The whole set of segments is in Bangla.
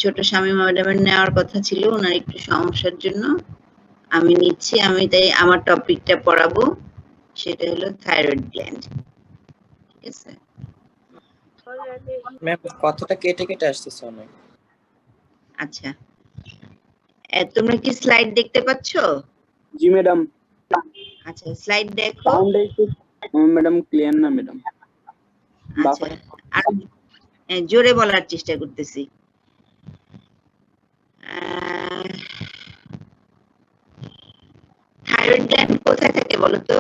ছোট শামীমা ম্যাডামের নেওয়ার কথা ছিল, ওনার একটু সমস্যার জন্য আমি নিচ্ছি। আমি তাই আমার টপিকটা পড়াবো, সেটা হলো থাইরয়েড গ্ল্যান্ড। ঠিক আছে ম্যাম, কথাটা কেটে কেটে আসতেছে অনেক। আচ্ছা, তোমরা কি স্লাইড দেখতে পাচ্ছো? জি ম্যাডাম। আচ্ছা, স্লাইড দেখো। সাউন্ড একটু ম্যাডাম ক্লিয়ার না ম্যাডাম। আচ্ছা, আর জোরে বলার চেষ্টা করতেছি। থাইরয়েড গ্ল্যান্ড কোথায় থাকে বলো তো?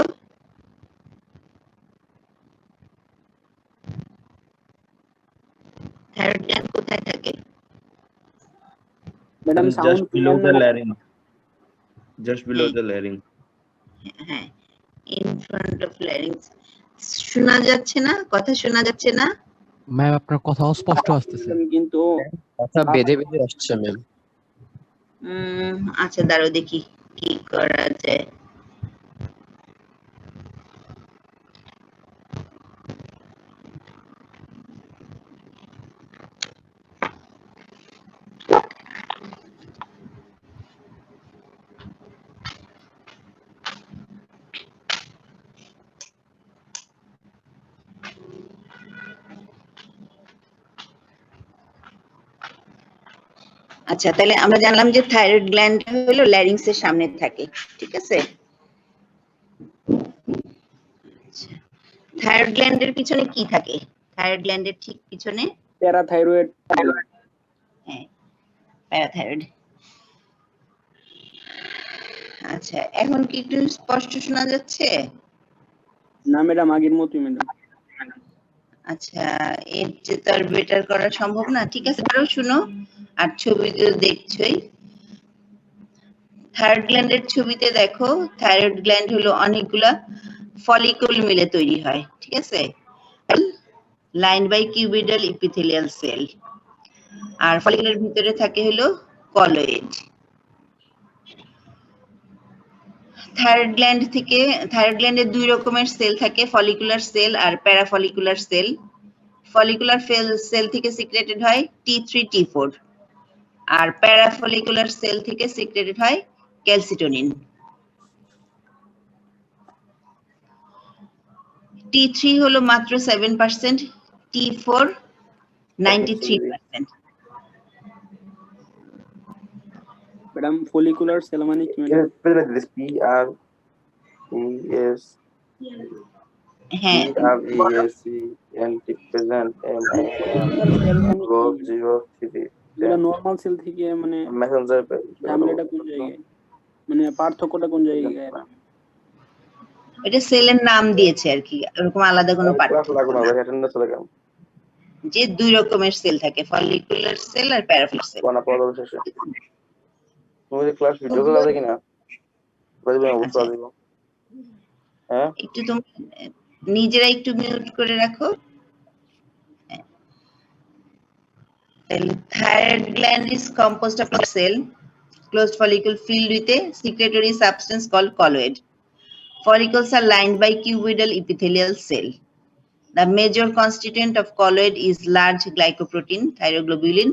থাইরয়েড গ্ল্যান্ড কোথায় থাকে? Madam just below the larynx, just below the larynx. হ্যাঁ, in front of larynx। শোনা যাচ্ছে না? কথা শোনা যাচ্ছে না? ম্যাম, আপনার কথা অস্পষ্ট আসতেছে। কিন্তু কথা বেঁধে বেঁধে আসছে ম্যাম। আচ্ছা, দাঁড়াও দেখি কি করা যায়। আচ্ছা, তাহলে আমরা জানলাম যে থাইরয়েড গ্ল্যান্ড হলো ল্যারিংস এর সামনে থাকে। ঠিক আছে, থাইরয়েড গ্ল্যান্ডের পিছনে কি থাকে? থাইরয়েড গ্ল্যান্ডের ঠিক পিছনে প্যারাথাইরয়েড। হ্যাঁ, প্যারাথাইরয়েড। আচ্ছা, এখন কি একটু স্পষ্ট শোনা যাচ্ছে? না ম্যাডাম, আগের মতই ম্যাডাম। আচ্ছা, এর চেয়ে তো আর বেটার করা সম্ভব না। ঠিক আছে, আরো শুনো, আর ছবিতে দেখছোই। থাইরয়েড গ্ল্যান্ডের ছবিতে দেখো, থাইরয়েড গ্ল্যান্ড হলো অনেকগুলা ফলিকল মিলে তৈরি হয়। ঠিক আছে, লাইন বাই কিউবিডাল ইপিথেলিয়াল সেল, আর ফলিকুলের ভিতরে থাকে হলো কলয়েড। থাইরয়েড গ্ল্যান্ডের দুই রকমের সেল থাকে, ফলিকুলার সেল আর প্যারাফলিকুলার সেল। ফলিকুলার সেল থেকে সিক্রেটেড হয় T3 T4, আর প্যারাফলিকুলার সেল থেকে সিক্রেটেড হয় ক্যালসিটোনিন। T3 হলো মাত্র 7%, T4 93%। ম্যাডাম ফলিকুলার সেল মানে কি ম্যাডাম? PRES হ্যাঁ, এটা নরমাল সেল থেকে মানে মেসেঞ্জার ঝামেলাটা কোন জায়গায়, মানে পার্থক্যটা কোন জায়গায়? এটা সেলের নাম দিয়েছে আর কি, এরকম আলাদা কোনো পার্থক্য না। যে দুই রকমের সেল থাকে, ফলিকুলার সেল আর প্যারাফলিকুলার সেল। ক্লাস ভিডিও করা যায় কিনা? আচ্ছা, একটু তুমি নিজেরা একটু মিউট করে রাখো। Thyroid gland is composed of a cell, closed follicle filled with a secretory substance called colloid. Follicles are lined by cuboidal epithelial cell. The major constituent of colloid is large glycoprotein, thyroglobulin,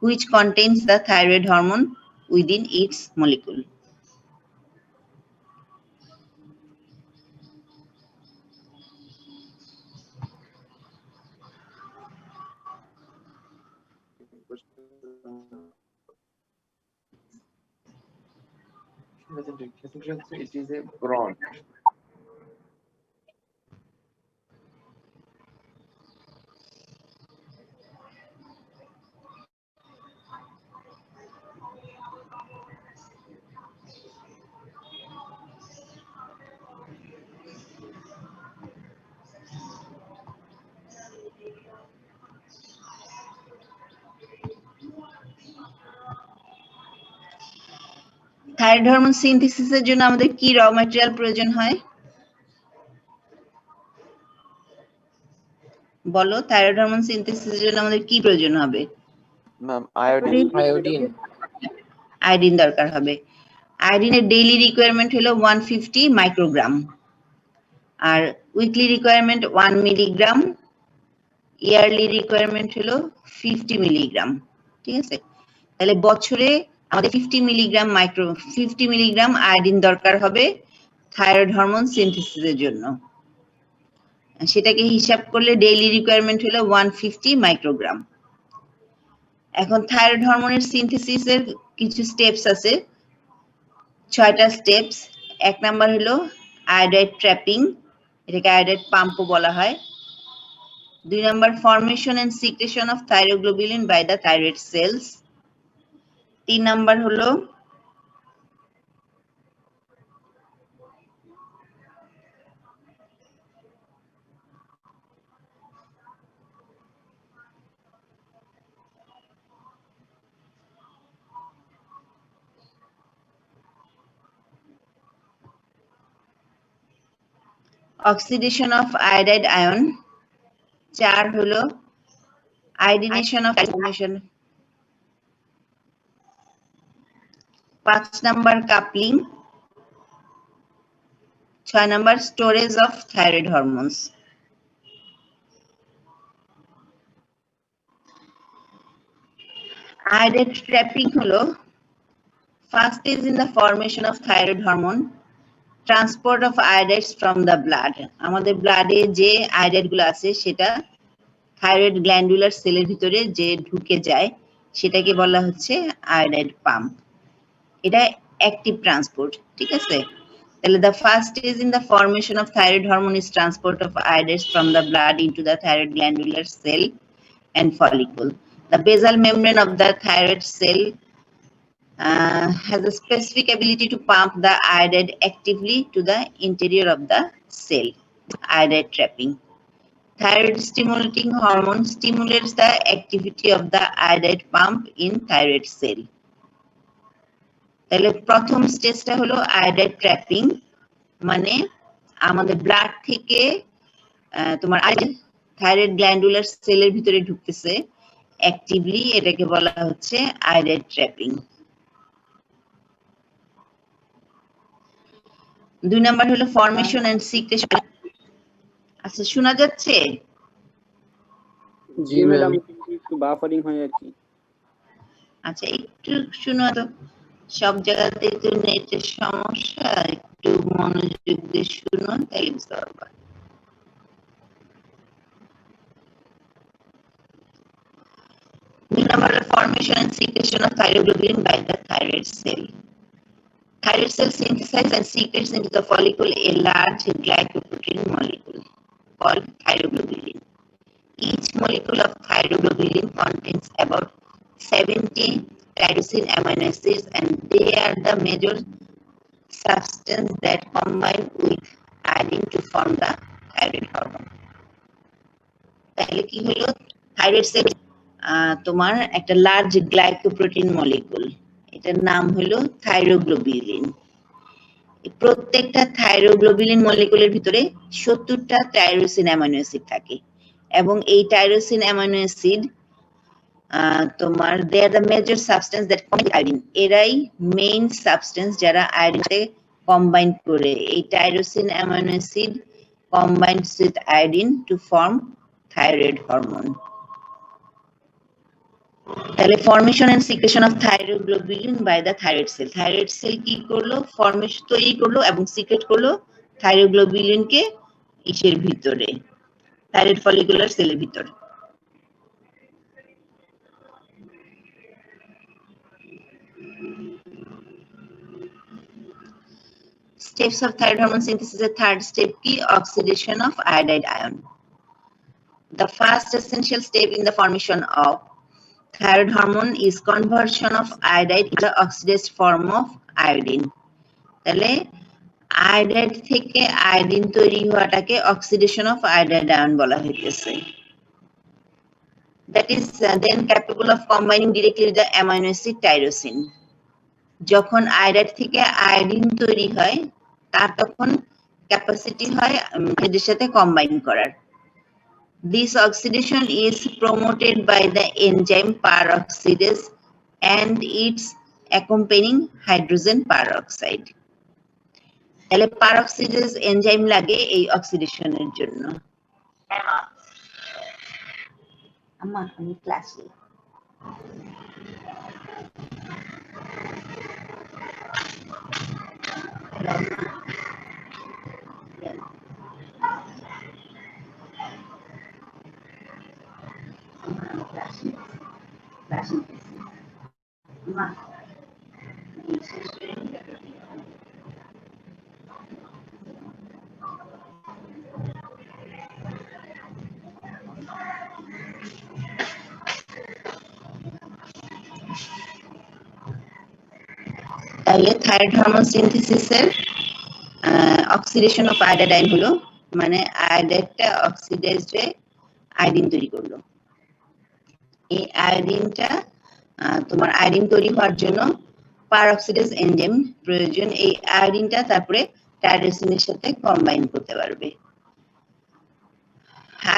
which contains the thyroid hormone within its molecule. It is a bronze. Thyroid hormone সিনথেসিসের জন্য আমাদের কি র ম্যাটেরিয়াল প্রয়োজন হয় বলো? থাইরয়েড হরমোন সিনথেসিসের জন্য আমাদের কি প্রয়োজন হবে? Ma'am, iodine. আয়োডিন দরকার হবে। আয়োডিনের ডেইলি রিকোয়ারমেন্ট হলো 150 মাইক্রোগ্রাম, আর weekly requirement 1 milligram, yearly requirement হলো 50 মিলিগ্রাম। ঠিক আছে? তাহলে বছরে আমাদের 50 মিলিগ্রাম আয়োডিন দরকার হবে থাইরয়েড হরমোন সিনথেসিসের জন্য। সেটাকে হিসাব করলে ডেইলি রিকোয়ারমেন্ট হলো 150 মাইক্রোগ্রাম। এখন থাইরয়েড হরমোনের সিনথেসিসের কিছু স্টেপস আছে, 6টা স্টেপস। 1 নাম্বার হলো আয়োডাইড ট্র্যাপিং, এটাকে আয়োডাইড পাম্পও বলা হয়। 2 number formation and secretion of thyroglobulin by the thyroid cells. 3 number হলো অক্সিডেশন অফ আয়োডাইড আয়ন। 4 হলো iodination of formation. 5 number coupling. 6 number storage of thyroid hormones. Iodide trapping হলো first is in the formation of thyroid hormone, transport of iodides from the blood. আমাদের ব্লাডে যে আয়োডাইড গুলো আছে সেটা থাইরয়েড গ্ল্যান্ডুলার সেলের ভিতরে যে ঢুকে যায় সেটাকে বলা হচ্ছে আয়োডাইড পাম্প। এটা অ্যাক্টিভ ট্রান্সপোর্ট, ঠিক আছে? তাহলে the first is in the formation of thyroid hormone is transport of iodides from the blood into the thyroid glandular cell and follicle. The basal membrane of the thyroid cell has a specific ability to pump the iodide actively to the interior of the cell. Iodide trapping. Thyroid stimulating hormone stimulates the activity of the iodide pump in thyroid cell. তাহলে প্রথম স্টেজটা হলো আয়োডাইড ট্র্যাপিং, মানে আমাদের ব্লাড থেকে তোমার থাইরয়েড গ্ল্যান্ডুলার সেলের ভিতরে ঢুকতেছে অ্যাক্টিভলি, এটাকে বলা হচ্ছে আয়োডাইড ট্র্যাপিং। 2 নাম্বার হলো ফর্মেশন এন্ড সিক্রেশন। আচ্ছা, শোনা যাচ্ছে? জি ম্যাডাম, একটু বাফারিং হয় আর কি। আচ্ছা, একটু শোনো তো, সব জায়গাতে তো নেটের সমস্যা, একটু মনোযোগ দিয়ে শুনো তাই বুঝতে পারবা। Number formation and secretion of thyroglobulin by the thyroid cell. Thyroid cell synthesizes and secretes into the follicle a large glycoprotein molecule called thyroglobulin. Each molecule of thyroglobulin contains about 70 tyrosine amino acids, and they are the major substance that combine with iodine to form the thyroid hormone. তাহলে কি হলো, থাইরয়েড সেল তোমার একটা লার্জ গ্লাইকোপ্রোটিন মলিকুল, এটার নাম হলো থাইরোগ্লোবুলিন। প্রত্যেকটা থাইরোগ্লোবুলিন মলিকুলের ভিতরে 70টা টাইরোসিন অ্যামাইনো অ্যাসিড থাকে, এবং এই টাইরোসিন অ্যামাইনো অ্যাসিড তোমার they are the major substance that combine iodine. এরাই মেইন সাবস্টেন্স যারা আয়োডিনকে কম্বাইন করে। এই tyrosine amino acid combines with iodine to form thyroid hormone. তাহলে formation and secretion of thyroglobulin by the thyroid cell. Thyroid cell কি করলো, ফর্মেশন তৈরি করলো এবং সিক্রেট করলো থাইরোগ্লোবুলিনকে ইসের ভিতরে, থাইরয়েড ফলিকুলার সেলের ভিতরে। Steps of thyroid hormone synthesis, the third step কি, oxidation of iodide ion. The first essential step in the formation of thyroid hormone is conversion of iodide into the oxidized form of iodine. তাহলে আয়োডাইড থেকে আয়োডিন তৈরি হওয়াটাকে অক্সিডেশন অফ আয়োডাইড আয়ন বলা হইতেছে। That is then capable of combining directly with the amino acid tyrosine. যখন আয়োডাইড থেকে আয়োডিন তৈরি হয় তার তখন ক্যাপাসিটি হয় এদের সাথে কম্বাইন করার। This oxidation is promoted by the enzyme peroxidase and its accompanying hydrogen peroxide. তাহলে peroxidase এনজাইম লাগে এই অক্সিডেশনের জন্য। আমি ক্লাসে তাহলে thyroid hormone সিনথেসিসের oxidation of iodine হলো, মানে আয়োডাইনটা অক্সিডাইজড হয়ে আয়োডিন তৈরি করলো। এই আয়োডিনটা তোমার আয়োডিন তৈরি হওয়ার জন্য পারঅক্সিডেজ এনজাইম প্রয়োজন। এই আয়োডিনটা তারপরে টাইরোসিনের সাথে কম্বাইন করতে পারবে।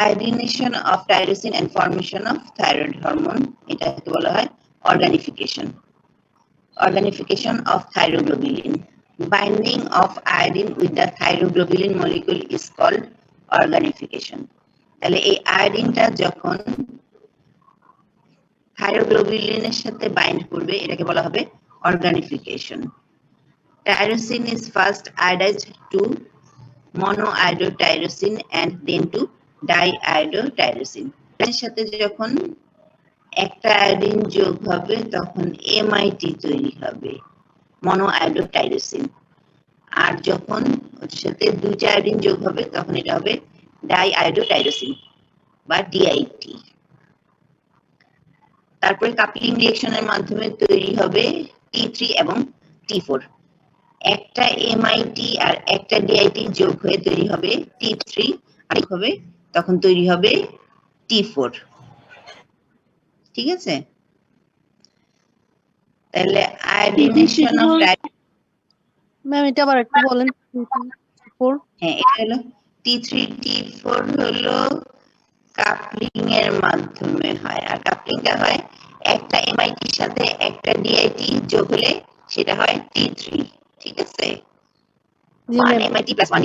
Iodination of tyrosine and formation of thyroid hormone, এটাকে বলা হয় অর্গানিফিকেশন। Organification of thyroglobulin. Binding of iodine with the thyroglobulin molecule is called organification. তাহলে এই আয়োডিনটা যখন থাইরোগ্লোবুলিনের সাথে বাইন্ড করবে এটাকে বলা হবে organification. Tyrosine is first iodized to monoiodotyrosine and then to diiodotyrosine. এর সাথে যখন একটা আয়োডিন যোগ হবে তখন এমআইটি তৈরি হবে, মনোআয়োডোটাইরোসিন। আর যখন ওর সাথে দুইটা আয়োডিন যোগ হবে তখন এটা হবে ডাইআয়োডোটাইরোসিন বা ডিআইটি। তারপরে কাপলিং রিঅ্যাকশনের মাধ্যমে তৈরি হবে T3 এবং T4। একটা এমআইটি আর একটা ডিআইটি যোগ হয়ে তৈরি হবে T3, আর হবে তখন তৈরি হবে T4। ঠিক আছে? তাহলে আয়োডিনেশন অফ ম্যাম এটা আবার একটু বলেন। হ্যাঁ, এটা হলো T3 T4 হলো কাপলিং এর মাধ্যমে হয়। আর কাপলিংটা হয় একটা এমআইটির সাথে একটা ডিআইটি যোগ হলে সেটা হয় T3। ঠিক আছে? MIT plus 1।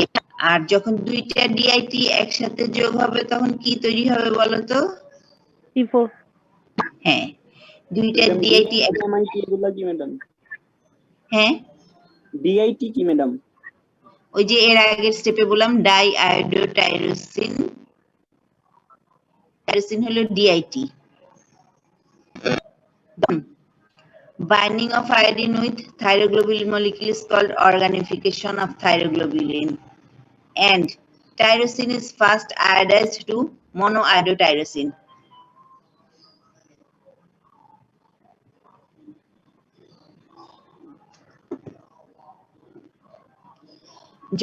আর যখন দুইটা ডিআইটি একসাথে যোগ হবে তখন কি তৈরি হবে বলো তো? T4। হ্যাঁ, দুইটা ডিআইটি। এমআইটি এগুলা কি ম্যাডাম? হ্যাঁ, ডিআইটি কি ম্যাডাম? ওই যে এর আগের স্টেপে বললাম ডাইআয়োডোটাইরোসিন, টাইরোসিন হলো DIT. Binding of iodine with thyroglobulin molecule is called organification of thyroglobulin, and tyrosine is first iodized to monoiodotyrosine.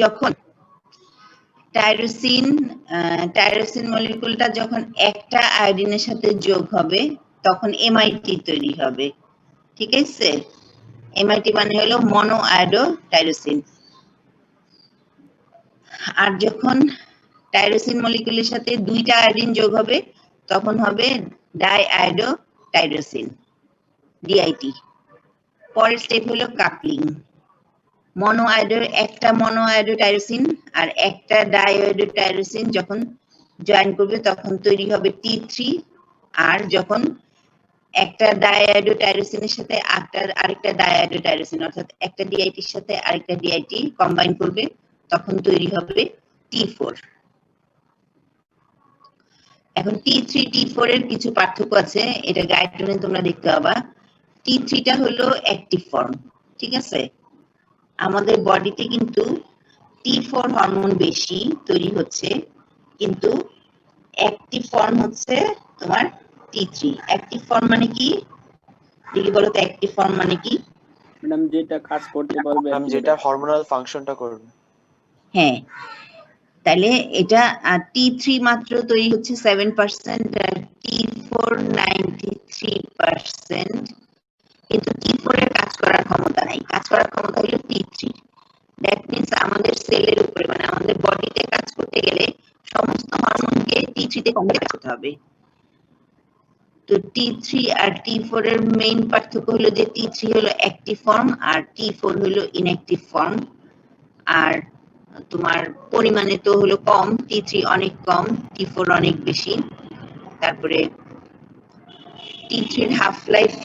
যখন টাইরোসিন মলিকুলটা যখন একটা আয়োডিনের সাথে যোগ হবে তখন এমআইটি তৈরি হবে। ঠিক আছে? এমআইটি মানে হলো মনোআয়োডোটাইরোসিন। আর যখন টাইরোসিন মলিকুলের সাথে দুইটা আয়োডিন যোগ হবে তখন হবে ডাইআয়োডোটাইরোসিন, ডিআইটি। পরের স্টেপ হলো কাপলিং। একটা মনোআয়োডোটাইরোসিন আর একটা ডাইআয়োডোটাইরোসিন যখন জয়েন করবে তখন তৈরি হবে T3। আর যখন একটা ডাইআয়োডোটাইরোসিনের সাথে আরেকটা ডাইআয়োডোটাইরোসিন অর্থাৎ একটা ডিআইটির সাথে আরেকটা ডিআইটি কম্বাইন করবে তখন তৈরি হবে T4। এখন T3 T4 এর কিছু পার্থক্য আছে, এটা গাইডলাইনে তোমরা দেখতে পাবা। T3 টা হলো অ্যাক্টিভ ফর্ম। ঠিক আছে? আমাদের বডিতে কিন্তু T4 হরমোন বেশি তৈরি হচ্ছে, কিন্তু অ্যাক্টিভ ফর্ম হচ্ছে তোমার T3। অ্যাক্টিভ ফর্ম মানে কি? দেখি বলো তো, অ্যাক্টিভ ফর্ম মানে কি? ম্যাডাম যেটা কাজ করতে পারবে, যেটা হরমোনাল ফাংশনটা করবে। হ্যাঁ, তাহলে এটা T3 মাত্র তৈরি হচ্ছে 7% আর T4 93%, কিন্তু T4 এর কাজ করার ক্ষমতা নাই। কাজ করার ক্ষমতা হলো T3। দ্যাট মিন্স আমাদের সেলের উপরে মানে আমাদের বডিতে কাজ করতে গেলে সমস্ত হরমোনকে T3 তে কনভার্ট করতে হবে। তো T3 আর T4 এর মেইন পার্থক্য হলো যে T3 হলো অ্যাক্টিভ ফর্ম আর T4 হলো ইনঅ্যাক্টিভ ফর্ম। আর তোমার পরিমাণে তো হলো কম, T3 অনেক কম, T4 অনেক বেশি। তারপরে T3 half life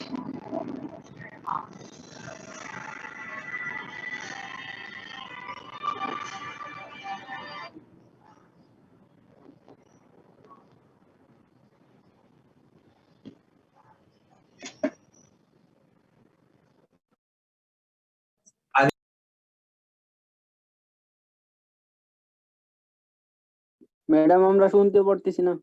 ম্যাডাম আমরা শুনতে পারতেছি না।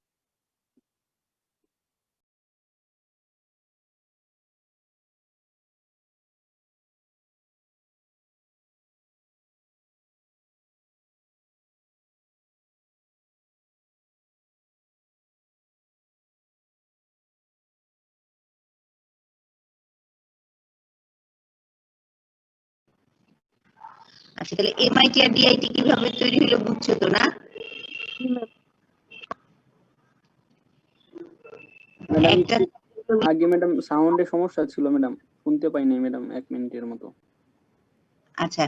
আচ্ছা তাহলে MIT আর DIT কিভাবে তৈরি হলো বুঝছো তো না? জি ম্যাম। ম্যাডাম একটা আগে ম্যাডাম সাউন্ডের সমস্যা ছিল ম্যাডাম, শুনতে পাই নাই ম্যাডাম 1 মিনিটের মতো। আচ্ছা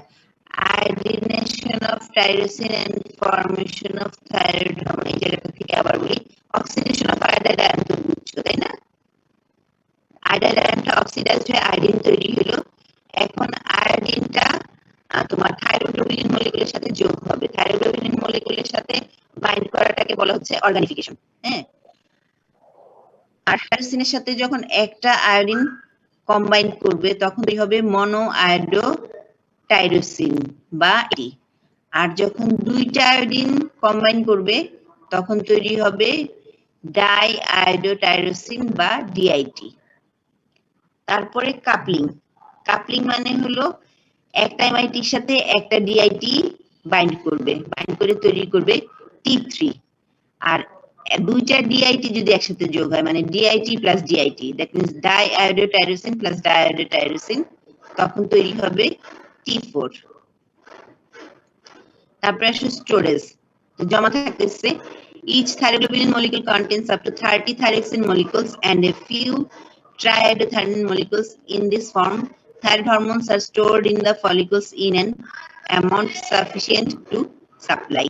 iodination of tyrosine and formation of thyroid hormone এই জায়গাটা থেকে আবার বলি oxidation of iodide ion তো বুঝছো তাই না? আয়োডাইড আয়নটা অক্সিডাইজ হয়ে আয়োডিন তৈরি হলো। এখন আয়োডিনটা তোমার থাইরোগ্লোবিলিন মলিকুলের সাথে যোগ হবে। থাইরোগ্লোবিলিন মলিকুলের সাথে বাইন্ড করাটাকে বলা হচ্ছে অর্গানিফিকেশন। হ্যাঁ, আর টাইরোসিনের সাথে যখন একটা আয়োডিন কম্বাইন করবে তখন তৈরি হবে মনো আয়োডো টাইরোসিন বা এটি। আর যখন দুইটা আয়োডিন কম্বাইন করবে তখন তৈরি হবে ডাই আয়োডো টাইরোসিন বা ডিআইটি। তারপরে কাপলিং। কাপলিং মানে হলো একটা এমআইটির সাথে একটা ডিআইটি বাইন্ড করবে, বাইন্ড করে তৈরি করবে T3। আর দুইটা ডিআইটি যদি একসাথে যোগ হয় মানে DIT plus DIT, that means di iodotyrosine plus di iodotyrosine, তখন তৈরি হবে T4। তারপরে আসলে স্টোরেজ জমা থাকতেছে। Each thyroglobulin molecule contains up to 30 thyroxine molecules and a few triiodothyronine molecules. In this form, thyroid hormones are stored in the follicles in an amount sufficient to supply.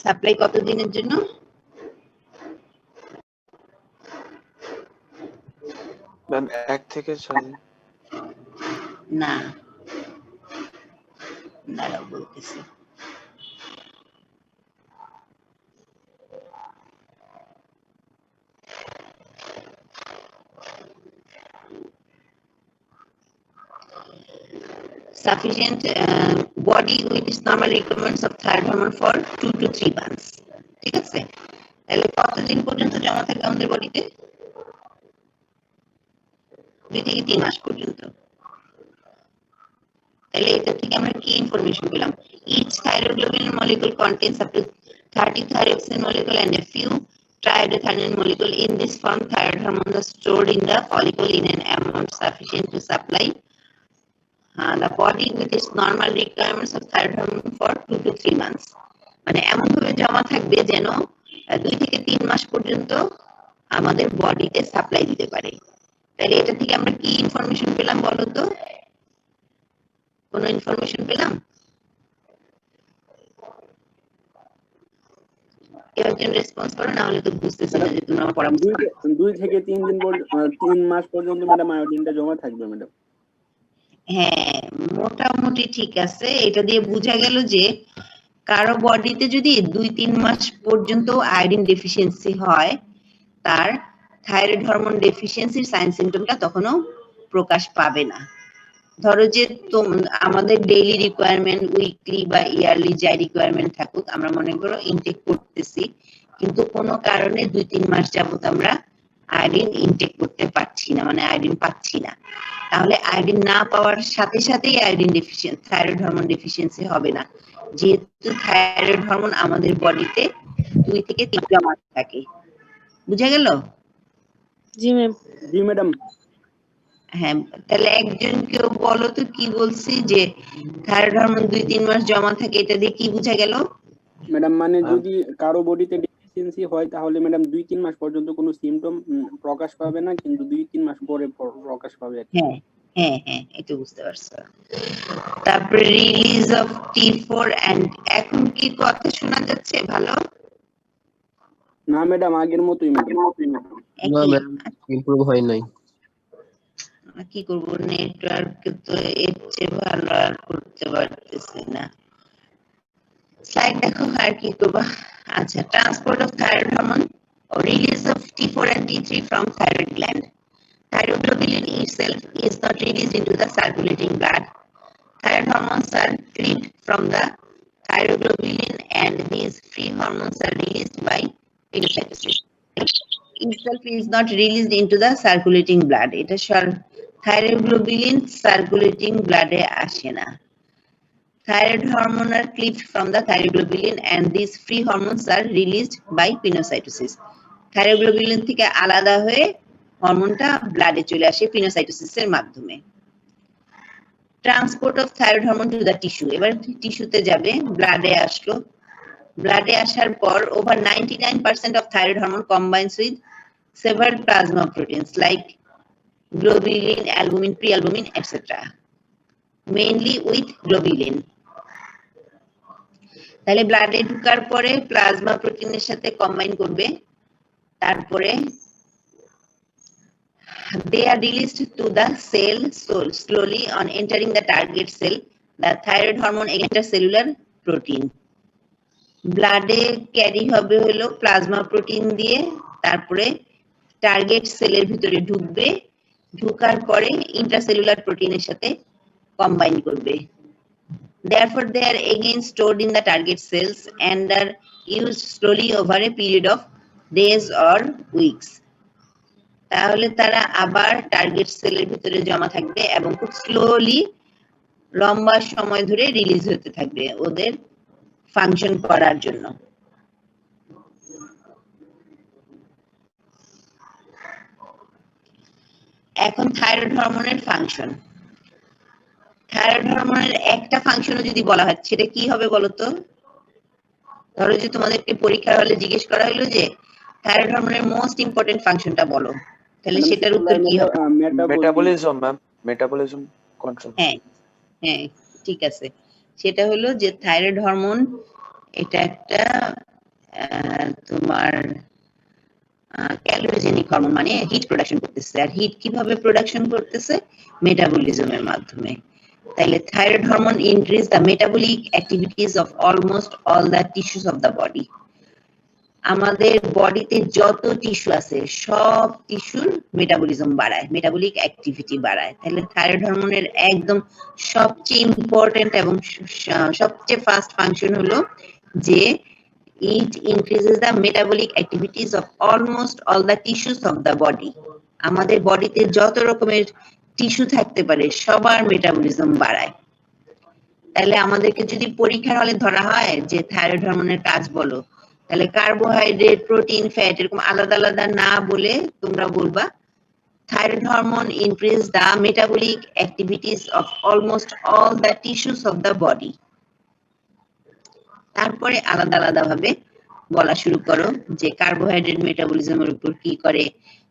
Supply কতদিনের জন্য? ম্যাম 1 থেকে 6 দিন। না, দাঁড়াও বলতেছি। Sufficient body with its normal requirements of thyroid hormone for 2 to 3 months. ঠিক আছে, তাহলে কতদিন পর্যন্ত জমা থাকে আমাদের বডিতে? 2 থেকে 3 মাস পর্যন্ত। তাহলে এটা থেকে আমরা কি ইনফরমেশন পেলাম? Each thyroglobulin molecule contains up to 30 thyroxine molecule and a few triiodothyronine molecule. In this form, thyroid hormones are stored in the follicle in an amount sufficient to supply the body with its normal requirements of thyroid hormone for 2 to 3 months. মানে এমন ভাবে জমা থাকবে যেন 2 থেকে 3 মাস পর্যন্ত আমাদের বডিতে সাপ্লাই দিতে পারে। তাহলে এটা থেকে আমরা কি ইনফরমেশন পেলাম বলো তো? কোনো ইনফরমেশন পেলাম? কেউ একজন রেসপন্স করো, না হলে তো বুঝতেছি না যে তোমরা আমার পরামর্শ। 2 থেকে 3 দিন 3 মাস পর্যন্ত ম্যাডাম আয়োডিনটা জমা থাকবে ম্যাডাম। হ্যাঁ, মোটামুটি ঠিক আছে। এটা দিয়ে বোঝা গেল যে কারো বডিতে যদি 2-3 মাস পর্যন্ত আয়োডিন ডেফিসিয়েন্সি হয়, তার থাইরয়েড হরমোন ডেফিসিয়েন্সির সাইন সিম্পটমটা তখনও প্রকাশ পাবে না। ধরো যে আমাদের ডেইলি রিকোয়ারমেন্ট, উইকলি বা ইয়ারলি যাই রিকোয়ারমেন্ট থাকুক, আমরা মনে করো ইনটেক করতেছি, কিন্তু কোনো কারণে 2-3 মাস যাবত আমরা আয়োডিন ইনটেক করতে পারছি না, মানে আয়োডিন পাচ্ছি না, তাহলে আয়োডিন না পাওয়ার সাথে সাথেই iodine deficiency, thyroid hormone deficiency হবে না, যেহেতু থাইরয়েড হরমোন আমাদের বডিতে 2 থেকে 3 মাস থাকে। বুঝা গেল? জি ম্যাম। জি ম্যাডাম। হ্যাঁ, তাহলে একজন কেউ বলো তো কি বলছি যে থাইরয়েড হরমোন 2-3 মাস জমা থাকে, এটা দিয়ে কি বোঝা গেল? ম্যাডাম মানে যদি কারো বডিতে ডেফিসিয়েন্সি হয় তাহলে ম্যাডাম 2-3 মাস পর্যন্ত কোনো সিম্পটম প্রকাশ পাবে না, কিন্তু 2-3 মাস পরে প্রকাশ পাবে। হ্যাঁ হ্যাঁ হ্যাঁ, এটা বুঝতে পারছো। তারপরে রিলিজ অফ T4 এন্ড, এখন কি কথা শোনা যাচ্ছে ভালো? না ম্যাডাম, আগের মতোই ম্যাডাম। না একই ম্যাডাম, ইমপ্রুভ হয় নাই। কি করব, নেটওয়ার্ক তো এর চেয়ে ভালো আর করতে পারতেছি না। স্লাইড দেখো আর কি করবা। আচ্ছা, transport of thyroid hormone or release of T4 and T3 from thyroid gland. Thyroglobulin itself is not released into the circulating blood. Thyroid hormones are cleaved from the thyroglobulin and these free hormones are released by pinocytosis. Itself is not released into the circulating blood. এটা thyroglobulin circulating blood এ আসে না। Thyroid hormone are cleaved from the thyroglobulin and these free hormones are released by pinocytosis. Thyroglobulin থেকে আলাদা হয়ে হরমোনটা ব্লাডে চলে আসে পিনোসাইটোসিস এর মাধ্যমে। Transport of thyroid hormone to the tissue, এবার টিস্যুতে যাবে, ব্লাডে আসলো, ব্লাডে আসার পর over 99% of thyroid hormone combines with several plasma proteins like globulin, albumin, prealbumin, etc. Mainly with globulin. তাহলে ব্লাডে ঢোকার পরে প্লাজমা প্রোটিনের সাথে কম্বাইন করবে, তারপরে they are released to the cell slowly on entering the target cell. The thyroid hormone extracellular protein. ব্লাডে ক্যারি হবে হলো প্লাজমা প্রোটিন দিয়ে, তারপরে টার্গেট সেলের ভিতরে ঢুকবে, ঢোকার পরে ইন্ট্রাসেলুলার প্রোটিনের সাথে কম্বাইন করবে। Therefore, they are again stored in the target cells and are used slowly over a period of days or weeks. তাহলে তারা আবার টার্গেট সেলের ভিতরে জমা থাকবে এবং খুব স্লোলি লম্বা সময় ধরে রিলিজ হতে থাকবে ওদের ফাংশন করার জন্য। এখন থাইরয়েড হরমোনের ফাংশন। থাইরয়েড হরমোনের একটা ফাংশনও যদি বলা হয় সেটা কি হবে বলতো? ধরো যে তোমাদেরকে পরীক্ষার হলে জিজ্ঞেস করা হলো যে থাইরয়েড হরমোনের মোস্ট ইম্পর্টেন্ট ফাংশনটা বলো, তাহলে সেটার উত্তর কি হবে? Metabolism ma'am, metabolism control. হ্যাঁ হ্যাঁ, ঠিক আছে। সেটা হলো যে থাইরয়েড হরমোন এটা একটা তোমার ক্যালোরিজেনিক হরমোন, মানে হিট প্রোডাকশন করতেছে। আর হিট কিভাবে প্রোডাকশন করতেছে? মেটাবলিজমের মাধ্যমে। তাহলে thyroid hormone increase the metabolic activities of almost all the tissues of the body. আমাদের বডিতে যত টিস্যু আছে সব টিস্যুর মেটাবলিজম বাড়ায়, মেটাবলিক অ্যাক্টিভিটি বাড়ায়। তাহলে থাইরয়েড হরমোনের একদম সবচেয়ে ইম্পর্টেন্ট এবং সবচেয়ে ফার্স্ট ফাংশন হলো যে it increases the metabolic activities of almost all the tissues of the body. আমাদের বডিতে যত রকমের টিস্যু থাকতে পারে সবার মেটাবলিজম বাড়ায়। তাহলে আমাদেরকে যদি পরীক্ষার হলে ধরা হয় যে থাইরয়েড হরমোনের কাজ বলো, তাহলে কার্বোহাইড্রেট, প্রোটিন, ফ্যাট এরকম আলাদা আলাদা না বলে তোমরা বলবা thyroid hormone increase the metabolic activities of almost all the tissues of the body. তারপরে আলাদা আলাদা ভাবে বলা শুরু করো যে কার্বোহাইড্রেট মেটাবলিজমের উপর কি করে,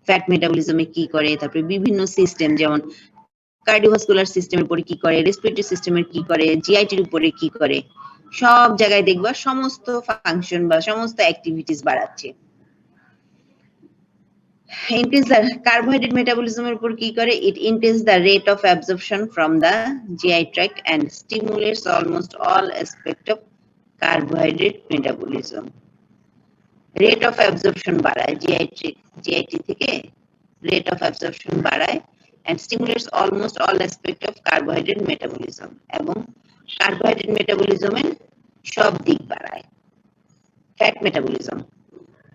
ফ্যাট মেটাবলিজমে কি করে, তারপরে বিভিন্ন সিস্টেম যেমন কার্ডিওভাস্কুলার সিস্টেমের উপরে কি করে, রেসপিরেটরি সিস্টেমের কি করে, জিআইটির উপরে কি করে, সব জায়গায় দেখবা সমস্ত ফাংশন বা সমস্ত অ্যাক্টিভিটিস বাড়াচ্ছে। ইনক্রিজ দ্য কার্বোহাইড্রেট মেটাবলিজমের উপর কি করে? It increase the rate of absorption from the GI tract and stimulates almost all aspect of carbohydrate metabolism. Rate of absorption বাড়ায়, জিআইটি থেকে রেট অফ অ্যাবজর্পশন বাড়ায় and stimulates almost all aspect of carbohydrate metabolism এবং কার্বোহাইড্রেট মেটাবলিজমের সব দিক বাড়ায়। Fat metabolism,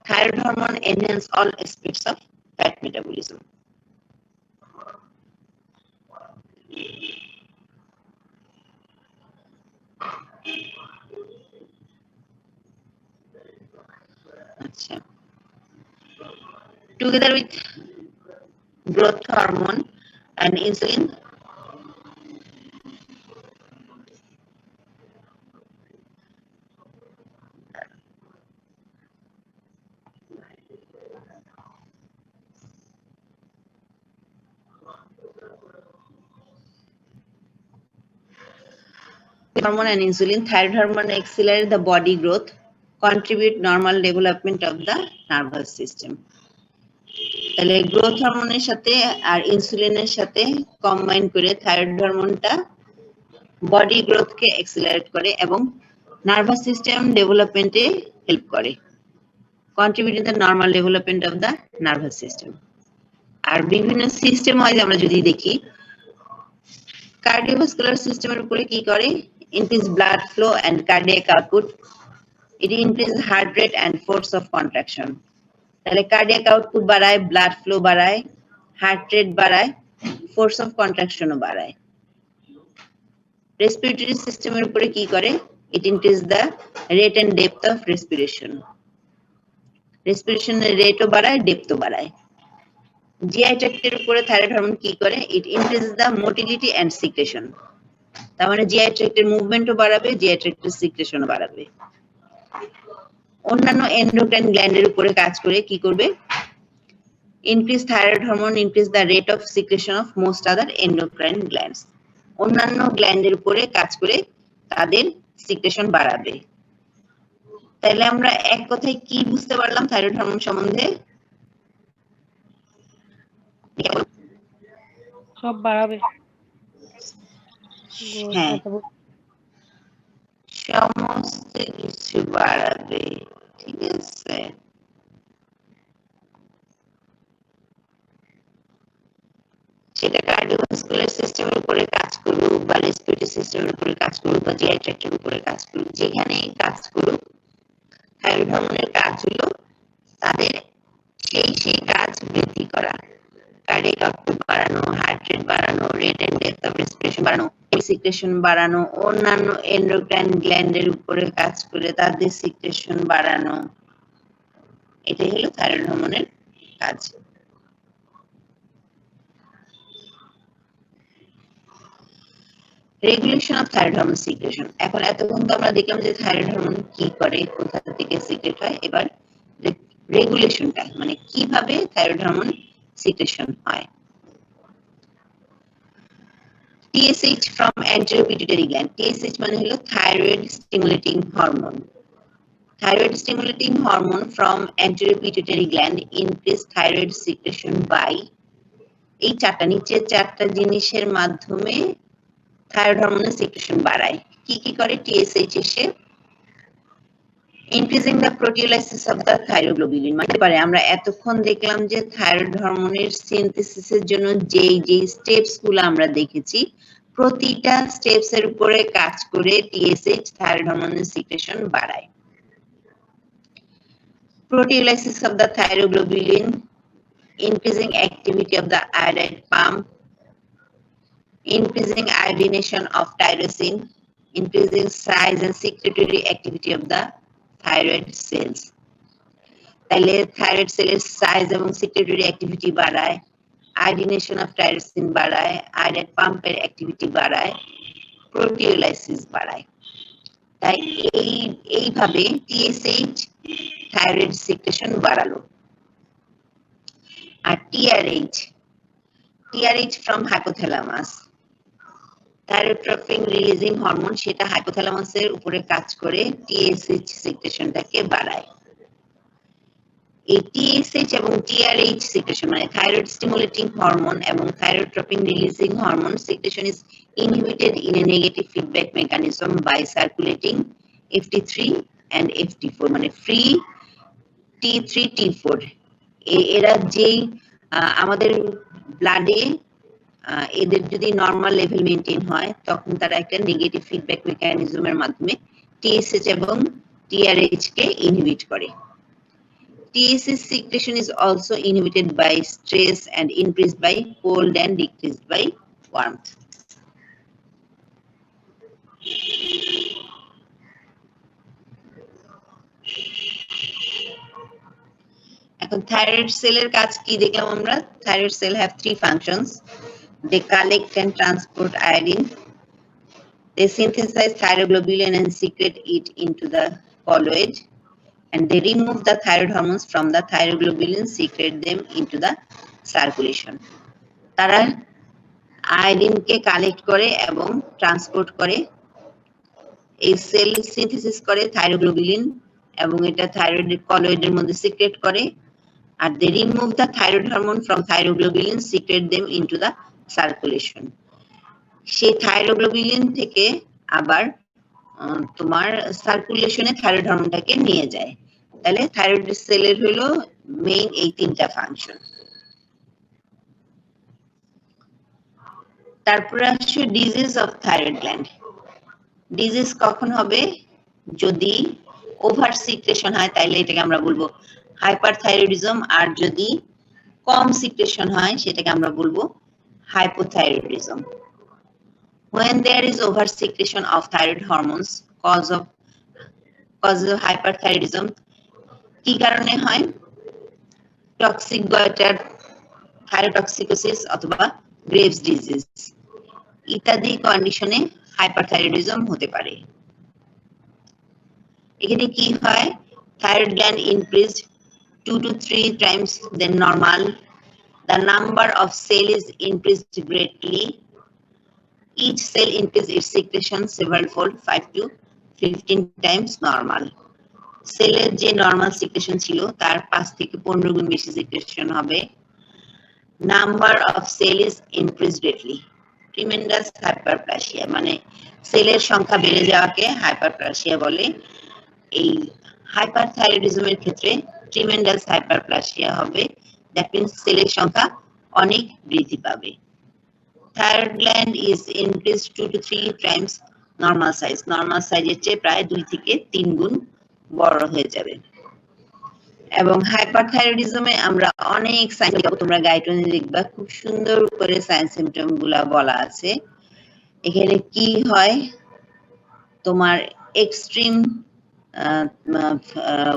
thyroid hormone enhance all aspects of fat metabolism. আচ্ছা, together with growth hormone and insulin, hormone and insulin, thyroid hormone accelerate the body growth, contribute normal development of the nervous system. তাহলে গ্রোথ হরমোনের সাথে আর ইনসুলিনের সাথে কম্বাইন করে থাইরয়েড হরমোনটা বডি গ্রোথকে অ্যাক্সিলারেট করে এবং নার্ভাস সিস্টেম ডেভেলপমেন্টে হেল্প করে, contribute the normal development of the nervous system. আর বিভিন্ন সিস্টেম ওয়াইজ আমরা যদি দেখি, কার্ডিওভাস্কুলার সিস্টেমের উপরে কি করে? Increase blood flow and cardiac output, it increase heart rate and force of contraction. তাহলে কার্ডিয়াক আউটপুট বাড়ায়, ব্লাড ফ্লো বাড়ায়, হার্ট রেট বাড়ায়, ফোর্স অফ কন্ট্রাকশনও বাড়ায়। রেসপিরেটরি সিস্টেমের উপরে কি করে? It increase the rate and depth of respiration, রেসপিরেশনের রেটও বাড়ায়, ডেপথও বাড়ায়। জিআই ট্র্যাক্টের উপরে থাইরয়েড হরমোন কি করে? It increase the motility and secretion. তার মানে জিআই ট্র্যাক্টের মুভমেন্টও বাড়াবে, জিআই ট্র্যাক্টের সিক্রেশনও বাড়াবে। অন্যান্য এন্ডোক্রাইন গ্ল্যান্ডের উপরে কাজ করে কি করবে? Increase thyroid hormone increase the rate of secretion of most other endocrine glands. অন্যান্য গ্ল্যান্ডের উপরে কাজ করে তাদের সিক্রেশন বাড়াবে। তাহলে আমরা এক কথায় কি বুঝতে পারলাম থাইরয়েড হরমোন সম্বন্ধে? সব বাড়াবে। হ্যাঁ, সমস্ত কিছু বাড়াবে, ঠিক আছে। সেটা কার্ডিওভাস্কুলার সিস্টেমের উপরে কাজ করুক বা রেসপিরেটরি সিস্টেমের উপরে কাজ করুক বা জিআই ট্র্যাক্টের উপরে কাজ করুক, যেখানে কাজ করুক, থাইরয়েড হরমোনের কাজ হলো তাদের সেই কাজ বৃদ্ধি করা, কার্ডিয়াক আউটপুট বাড়ানো, হার্ট রেট বাড়ানো, rate and depth of respiration বাড়ানো, সিক্রেশন বাড়ানো, অন্যান্য এন্ডোক্রাইন গ্ল্যান্ডের উপরে কাজ করে তাদের সিক্রেশন বাড়ানো। এটাই হলো থাইরয়েড হরমোনের কাজ। Regulation of thyroid hormone secretion. এখন এতক্ষণ তো আমরা দেখলাম যে থাইরয়েড হরমোন কি করে, কোথা থেকে সিক্রেট হয়। এবার রেগুলেশনটা মানে কিভাবে থাইরয়েড হরমোন সিক্রেশন হয়। TSH from anterior pituitary gland. TSH মানে হলো thyroid stimulating hormone. Thyroid stimulating hormone from anterior pituitary gland increase thyroid secretion by এই চারটা নিচের চারটা জিনিসের মাধ্যমে থাইরয়েড হরমোনের সিক্রেশন বাড়ায়। কি কি করে TSH এসে? Increasing the proteolysis of the thyroglobulin. মানে পারে আমরা এতক্ষণ দেখলাম যে থাইরয়েড হরমোনের সিনথেসিসের জন্য যে স্টেপস গুলো আমরা দেখেছি, প্রতিটা স্টেপস এর উপরে কাজ করে TSH থাইরয়েড হরমোনের সিক্রেশন বাড়ায়। Proteolysis of the thyroglobulin, increasing activity of the iodide pump, increasing iodination of tyrosine, increasing size and secretory activity of the thyroid cells. তাহলে থাইরয়েড সেলের সাইজ এবং সিক্রেটরি অ্যাক্টিভিটি বাড়ায়, আয়োডিনেশন অফ টাইরোসিন বাড়ায়, আয়োডাইড পাম্পের অ্যাক্টিভিটি বাড়ায়, প্রোটিওলাইসিস বাড়ায়। তাই এইভাবে TSH থাইরয়েড সিক্রেশন বাড়ালো। আর TRH from hypothalamus, thyrotropin releasing hormone, সেটা হাইপোথ্যালামাসের উপরে কাজ করে TSH সিক্রেশনটাকে বাড়ায়। এই TSH এবং TRH সিক্রেশন মানে থাইরয়েড স্টিমুলেটিং হরমোন এবং thyrotropin releasing hormone secretion is inhibited in a negative feedback mechanism by circulating FT3 and FT4 মানে ফ্রি T3 T4। এরা যেই আমাদের ব্লাডে এদের যদি নরমাল লেভেল মেইনটেইন হয় তখন তারা একটা নেগেটিভ ফিডব্যাক মেকানিজমের মাধ্যমে TSH এবং TRH কে ইনহিবিট করে। TSH secretion is also inhibited by stress and increased by cold and decreased by warmth. এখন থাইরয়েড সেলের কাজ কি দেখলাম আমরা? Thyroid cell have three functions. They collect and transport iodine. They synthesize thyroglobulin and secrete it into the colloid. And they remove the thyroid hormones from the thyroglobulin, secrete them into the circulation. তারা আয়োডিনকে কালেক্ট করে এবং ট্রান্সপোর্ট করে, এই সেল সিনথেসিস করে থাইরোগ্লোবুলিন, এবং এটা থাইরয়েড কলয়েডের মধ্যে সিক্রেট করে আর they remove the thyroid hormone from thyroglobulin secrete them into the circulation সেই থাইরোগ্লোবিলিন থেকে আবার তোমার সার্কুলেশনে থাইরয়েড হরমোনটাকে নিয়ে যায় তাহলে থাইরয়েড সেলের হলো মেইন এই তিনটা ফাংশন তারপরে আসছে disease of thyroid gland disease কখন হবে যদি ওভার সিক্রেশন হয় তাহলে এটাকে আমরা বলবো হাইপারথাইরয়েডিজম আর যদি কম সিক্রেশন হয় সেটাকে আমরা বলবো hypothyroidism when there is over secretion of thyroid hormones cause of hyperthyroidism কি কারণে হয় টক্সিক গয়টার থাইরোটক্সিকোসিস অথবা গ্রেভস ডিজিজ ইত্যাদি কন্ডিশনে হাইপারথাইরয়েডিজম হতে পারে এখানে কি হয় thyroid gland increased 2 to 3 times than normal the number of cell is increased greatly each cell increases its secretion several fold 5 to 15 times normal সেলের যে নরমাল সিক্রেশন ছিল তার 5 থেকে 15 গুণ বেশি সিক্রেশন হবে number of cell is increase greatly tremendous hyperplasia মানে সেলের সংখ্যা বেড়ে যাওয়াকে হাইপারপ্লাসিয়া বলে এই হাইপারথাইরয়েডিজমের ক্ষেত্রে ট্রিমেন্ডাস হাইপারপ্লাসিয়া হবে দ্যাট মিন্স সেলের সংখ্যা অনেক বৃদ্ধি পাবে thyroid gland is increased 2 to 3 times normal size normal সাইজের চেয়ে প্রায় 2 থেকে 3 গুণ বড় হয়ে যাবে এবং হাইপারথাইরয়েডিজমে আমরা অনেক সাইন তোমরা গাইডলাইনে দেখবা খুব সুন্দর করে সাইন সিম্পটম গুলা বলা আছে এখানে কি হয় তোমার এক্সট্রিম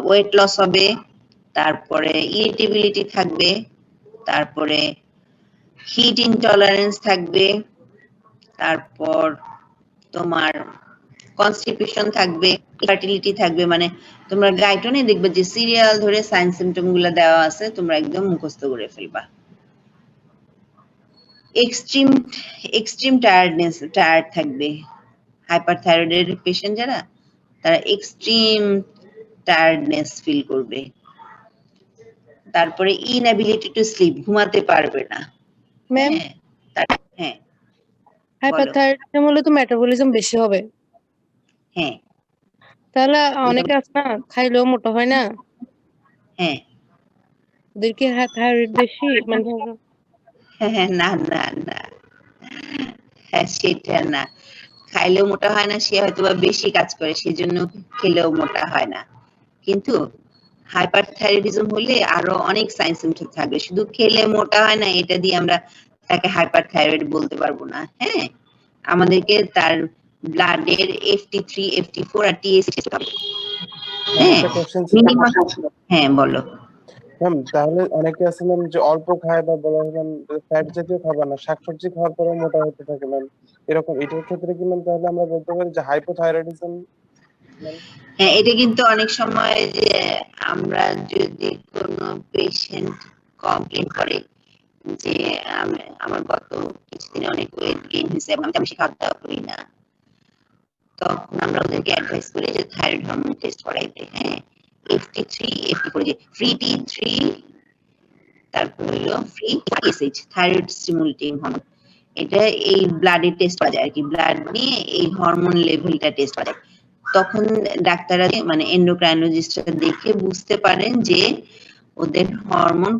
ওয়েট লস হবে তারপরে ইরিটেবিলিটি থাকবে তারপরে হিট ইনটলারেন্স থাকবে তারপর তোমার কনস্টিপেশন থাকবে ফার্টিলিটি থাকবে মানে তোমরা গাইডলাইনে দেখবে যে সিরিয়াল ধরে সাইন সিম্পটম গুলো দেওয়া আছে তোমরা একদম মুখস্থ করে ফেলবা এক্সট্রিম টায়ার্ড থাকবে হাইপারথাইরয়েডের পেশেন্ট যারা তারা এক্সট্রিম টায়ার্ডনেস ফিল করবে তারপরে ইনএবিলিটি টু স্লিপ ঘুমাতে পারবে না ম্যাম হ্যাঁ হাইপারথাইরয়েডিজম হলে তো মেটাবলিজম বেশি হবে হ্যাঁ তাহলে অনেকে আছে না খাইলেও মোটা হয় না হ্যাঁ ওদের কি থাইরয়েড বেশি মানে হ্যাঁ না না না হ্যাঁ সেটা না খাইলেও মোটা হয় না সে হয়তো বা বেশি কাজ করে সেজন্য খেলেও মোটা হয় না কিন্তু হাইপারথাইরয়েডিজম হলে আরো অনেক সাইন সিম্পটম থাকবে শুধু খেলে মোটা হয় না এটা দিয়ে আমরা তাকে হাইপারথাইরয়েড বলতে পারবো না হ্যাঁ আমাদেরকে তার ব্লাডের FT3 FT4 আর TSH টেস্ট করতে হবে হ্যাঁ হ্যাঁ বলো ম্যাম তাহলে অনেকে আছে ম্যাম যে অল্প খায় বা বলা হয় ম্যাম ফ্যাট জাতীয় খাবার না শাকসবজি খাওয়ার পরে মোটা হতে থাকে ম্যাম এরকম এটার ক্ষেত্রে কি ম্যাম তাহলে আমরা বলতে পারি যে হাইপোথাইরয়েডিজম হ্যাঁ এটা কিন্তু অনেক সময় যে আমরা যদি কোনো পেশেন্ট কমপ্লেইন করে যে আমার গত কিছুদিনে অনেক ওয়েট গেইন হয়েছে এবং আমি বেশি খাওয়া দাওয়া করি না তখন আমরা ওদেরকে অ্যাডভাইস করি যে থাইরয়েড হরমোন টেস্ট করাইতে হ্যাঁ FT3 FT4 যে ফ্রি T3 তারপর হলো free TSH thyroid stimulating hormone এটা এই ব্লাডে টেস্ট করা যায় আর কি ব্লাড নিয়ে এই হরমোন লেভেলটা টেস্ট করা যায় তখন ডাক্তাররা মানে এন্ডোক্রাইনোলজিস্টরা দেখে বুঝতে পারেন যে ওদের হরমোন